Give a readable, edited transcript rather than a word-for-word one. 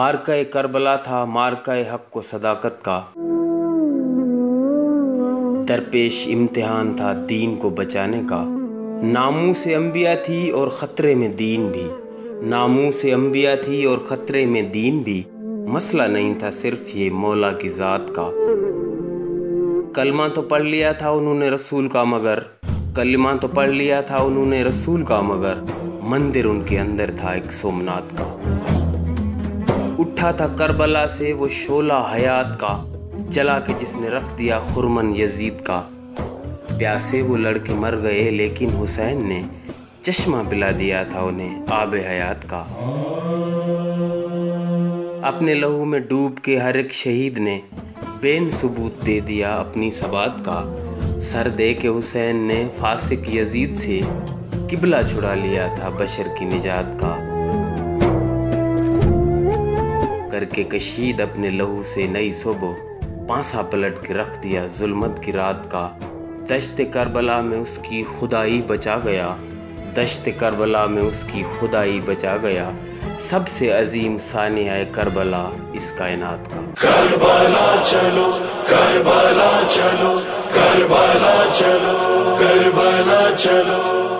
मार्का Karbala था मार्का हक व सदाकत का। दरपेश इम्तिहान था दीन को बचाने का। नामूस अंबिया थी और ख़तरे में दीन भी, नामूस अंबिया थी और ख़तरे में दीन भी। मसला नहीं था सिर्फ ये मौला की ज़ात का। कलमा तो पढ़ लिया था उन्होंने रसूल का मगर, कलमा तो पढ़ लिया था उन्होंने रसूल का मगर, मंदिर उनके अंदर था एक सोमनाथ का। उठा था करबला से वो शोला हयात का, जला के जिसने रख दिया खुरमन यजीद का। प्यासे वो लड़के मर गए लेकिन हुसैन ने चश्मा पिला दिया था उन्हें आबे हयात का। अपने लहू में डूब के हर एक शहीद ने बेन सबूत दे दिया अपनी सबात का। सर दे के हुसैन ने फासिक यजीद से किबला छुड़ा लिया था बशर की निजात का। करके कशीद अपने लहू से नई सुबह, पांसा पलट के रख दिया जुल्मत की रात का। दश्त करबला में उसकी खुदाई बचा गया, दश्त करबला में उसकी खुदाई बचा गया। सबसे अजीम सानिया करबला इस कायनात का। करबला चलो, करबला चलो, करबला चलो, करबला चलो।